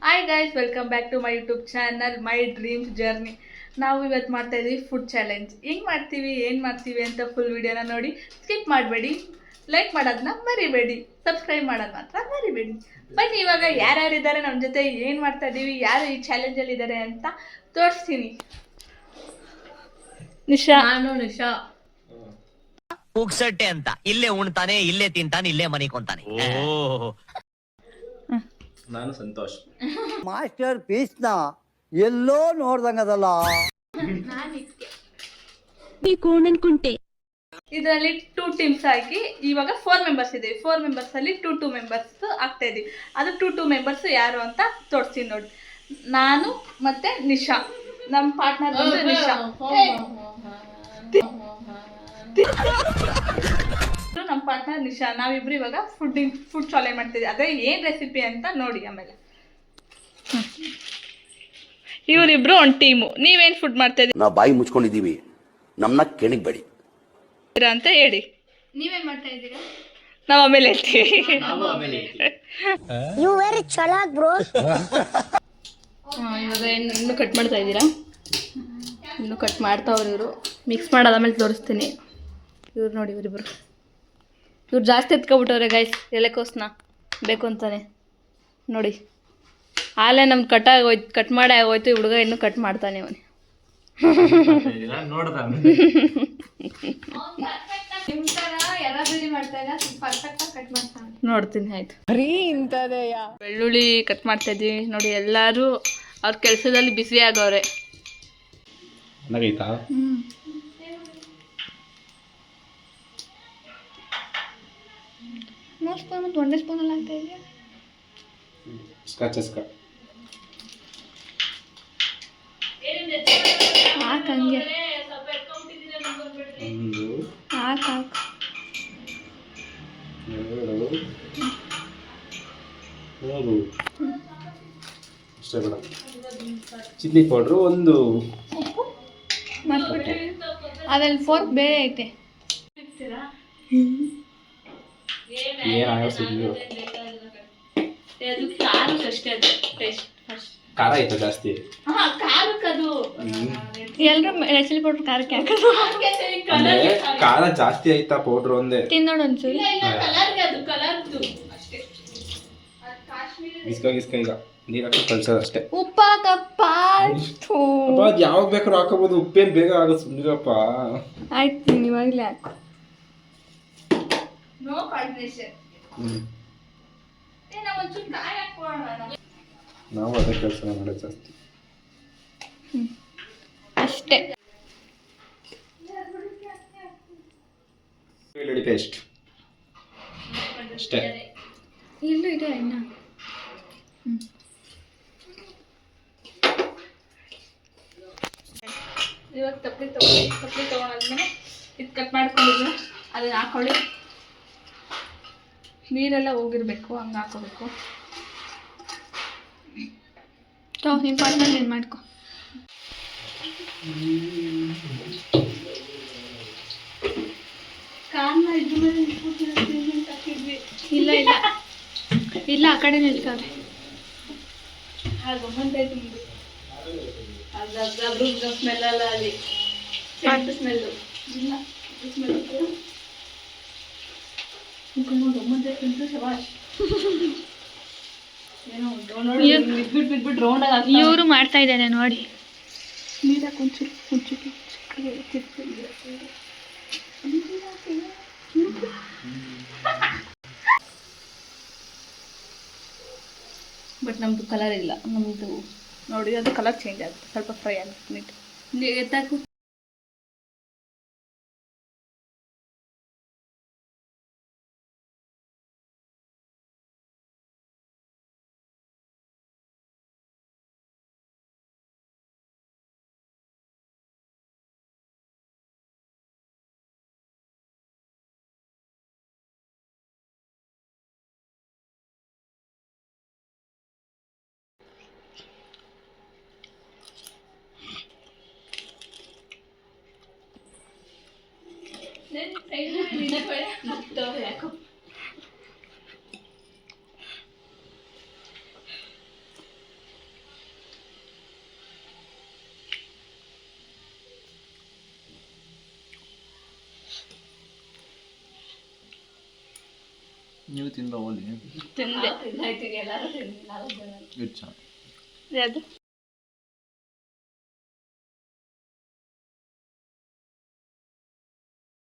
Hi guys, welcome back to my YouTube channel my dreams journey. ನಾವು ಇವತ್ತು ಮಾಡ್ತಾ ಇದ್ದೀವಿ ಫುಡ್ ಚಾಲೆಂಜ್. ಹೆಂಗೆ ಮಾಡ್ತೀವಿ, ಏನು ಮಾಡ್ತೀವಿ ಅಂತ ಫುಲ್ ವಿಡಿಯೋನ ನೋಡಿ. ಸ್ಕಿಪ್ ಮಾಡಬೇಡಿ, ಲೈಕ್ ಮಾಡೋದನ್ನ ಮರಿಬೇಡಿ, ಸಬ್ಸ್ಕ್ರೈಬ್ ಮಾಡೋದು ಮಾತ್ರ ಮರಿಬೇಡಿ. ಬನ್ನಿ ಇವಾಗ ಯಾರ್ಯಾರಿದ್ದಾರೆ ನಮ್ಮ ಜೊತೆ, ಏನು ಮಾಡ್ತಾ ಇದ್ದೀವಿ, ಯಾರು ಈ ಚಾಲೆಂಜಲ್ಲಿ ಇದ್ದಾರೆ ಅಂತ ತೋರಿಸ್ತೀನಿ. ನಿಶಾ. ನಾನು ನಿಶಾ. ಪುಕ್ಸಟ್ಟೆ ಅಂತ ಇಲ್ಲೇ ಉಣ್ತಾನೆ, ಇಲ್ಲೇ ತಿಂತಾನೆ, ಇಲ್ಲೇ ಮನಿಕೊಂತಾನೆ. ನಾನು ಸಂತೋಷ್. ಮಾಸ್ಟರ್ ಪೀಸ್ನ ಎಲ್ಲೋ ನೋಡ್ದಂಗದಲ್ಲ. ಇದರಲ್ಲಿ 2 ಟೀಮ್ಸ್ ಆಗಿ ಇವಾಗ 4 ಮೆಂಬರ್ಸ್ ಇದ್ದೀವಿ. 4 ಮೆಂಬರ್ಸ್ ಅಲ್ಲಿ 2 ಮೆಂಬರ್ಸ್ ಆಗ್ತಾ ಇದೀವಿ. ಅದು 2 ಮೆಂಬರ್ಸ್ ಯಾರು ಅಂತ ತೋರಿಸ್ತೀನಿ ನೋಡಿ. ನಾನು ಮತ್ತೆ ನಿಶಾ, ನಮ್ಮ ಪಾರ್ಟ್ನರ್ ಬಂದು ನಿಶಾ. ನಮ್ಮ ಪಾರ್ಟ್ನರ್ ನಿಶಾ. ನಾವಿಬ್ರು ಇವಾಗ ಫುಡ್ ಚಾಲೆಂಜ್ ಮಾಡ್ತಿದ್ವಿ. ಅದೇ ಏನು ರೆಸಿಪಿ ಅಂತ ನೋಡಿ ಆಮೇಲೆ. ಇವರಿಬ್ರು ಒಂದು ಟೀಮು. ನೀವೇನು ಫುಡ್ ಮಾಡ್ತಾ ಇದ್ದೀವಿ? ನಾವು ಬಾಯಿ ಮುಚ್ಕೊಂಡಿದ್ದೀವಿ, ನಮ್ಮನ್ನ ಕೆಣಗಬೇಡಿ ಅಂತ ಹೇಳಿ. ನೀವೇನ್ ಮಾಡ್ತಾ ಇದ್ದೀರಾ? ನಾವು ಆಮೇಲೆ ಹೇಳ್ತೀವಿ. ಇವಾಗ ಇನ್ನೂ ಕಟ್ ಮಾಡ್ತಾ ಇದ್ದೀರಾ? ಇನ್ನೂ ಕಟ್ ಮಾಡ್ತಾವ್ರು ಇವರು. ಮಿಕ್ಸ್ ಮಾಡೋದಾದ್ಮೇಲೆ ತೋರಿಸ್ತೀನಿ. ಇವ್ರು ನೋಡಿ, ಇವರಿಬ್ರು ಇವ್ರು ಜಾಸ್ತಿ ಎತ್ಕೊಬಿಟ್ಟವ್ರೆ ಗೈಸ್. ಎಲೆಕೋಸ್ನ ಬೇಕು ಅಂತಾನೆ ನೋಡಿ. ಆಲೇ ನಮ್ದು ಕಟ್ ಮಾಡೇ ಆಗೋಯ್ತು. ಈ ಹುಡುಗ ಇನ್ನೂ ಕಟ್ ಮಾಡ್ತಾನೆ ಅವನು. ನೋಡ್ತೀನಿ, ಆಯ್ತು. ಬೆಳ್ಳುಳ್ಳಿ ಕಟ್ ಮಾಡ್ತಾ ಇದ್ವಿ ನೋಡಿ. ಎಲ್ಲರೂ ಅವ್ರ ಕೆಲಸದಲ್ಲಿ ಬಿಸಿ ಆಗವ್ರೆ. ಒಂದೇ ಸ್ಪೂನಲ್ಲಿ ಆಗ್ತಾ ಇದೆಯಾ? ಹಾಕಂಗೆ ಹಾಕು. ಚಿಲ್ಲಿ ಪೌಡ್ರು ಒಂದು. ಅದ್ರಲ್ಲಿ ಫೋರ್ಕ್ ಬೇರೆ ಐತೆ. ಖಾರ ಆಯ್ತಾ ಜಾಸ್ತಿ? ಎಲ್ರು ಚಿಲ್ಲಿ ಪೌಡ್ರ್ ಖಾರಕ್ಕೆ ಹಾಕೋದು. ಖಾರ ಜಾಸ್ತಿ ಆಯ್ತಾ ಪೌಡ್ರು ಒಂದೇ? ತಿನ್ನೋಡು ಒಂಚೂರು. ಗಿಸ್ಕ ಈಗ ನೀರು ಹಾಕಿ ಕಳ್ಸೋದು ಅಷ್ಟೇ. ಉಪ್ಪಾಕಪ್ಪ. ಯಾವಾಗ ಬೇಕಾದ್ರೂ ಹಾಕೋಬಹುದು. ಉಪ್ಪೇನು ಬೇಗ ಆಗೋದು, ಸುಮ್ಮನಿರಪ್ಪ. ಆಯ್ತು, ನೀನು ಇವಾಗಲೇ ಹಾಕು. No combination. ನಾವು ಅದೇ ಕೆಲಸ ಮಾಡೋದು ಜಾಸ್ತಿ ಅಷ್ಟೇ. ಬೆಳ್ಳುಳ್ಳಿ ಪೇಸ್ಟ್ ಅಷ್ಟೇ. ಇಲ್ಲೂ ಇದೆ ಇನ್ನ. ಇವಾಗ ತಪ್ಪಲಿ ತೊಗೊಂಡಾದ್ಮೇಲೆ ಇದು ಕಟ್ ಮಾಡ್ಕೊಂಡಿದ್ವಿ, ಅದನ್ನ ಹಾಕೊಳ್ಳಿ. ನೀರೆಲ್ಲ ಹೋಗಿರ್ಬೇಕು, ಹಂಗೆ ಹಾಕೋಬೇಕು. ನಿಮ್ಮ ಪಾರ್ಟ್ನಲ್ಲಿ ಏನು ಮಾಡ್ಕೊ. ಕಾರಣ ಇದ್ರ ಮೇಲೆ ಹಾಕಿದ್ವಿ. ಇಲ್ಲ ಇಲ್ಲ ಇಲ್ಲ, ಆ ಕಡೆ ನಿಲ್ಸವ್ರೆ. ಗಮ್ಮಂತಾಯ್ತು ಮುಂದೆ. ಅದು ಸ್ಮೆಲ್ ಅಲ್ಲ, ಅಲ್ಲಿ ಸ್ಮೆಲ್ಲು ಇಲ್ಲ. ಸ್ಮೆಲ್ ಇವರು ಮಾಡ್ತಾ ಇದ್ದಾನೆ ನೋಡಿ. ನೀರಾಕ ಬಟ್ ನಮ್ದು ಕಲರ್ ಇಲ್ಲ. ನಮ್ದು ನೋಡಿ, ಅದು ಕಲರ್ ಚೇಂಜ್ ಆಗುತ್ತೆ, ಸ್ವಲ್ಪ ಫ್ರೈ ಆಗುತ್ತೆ. ನೀಟ್ ಎತ್ತಾಕು. ನೀವು ತಿಂದ ಹೋಲಿ ತಿಂದೆ ಹೆಚ್ಚ ಅದು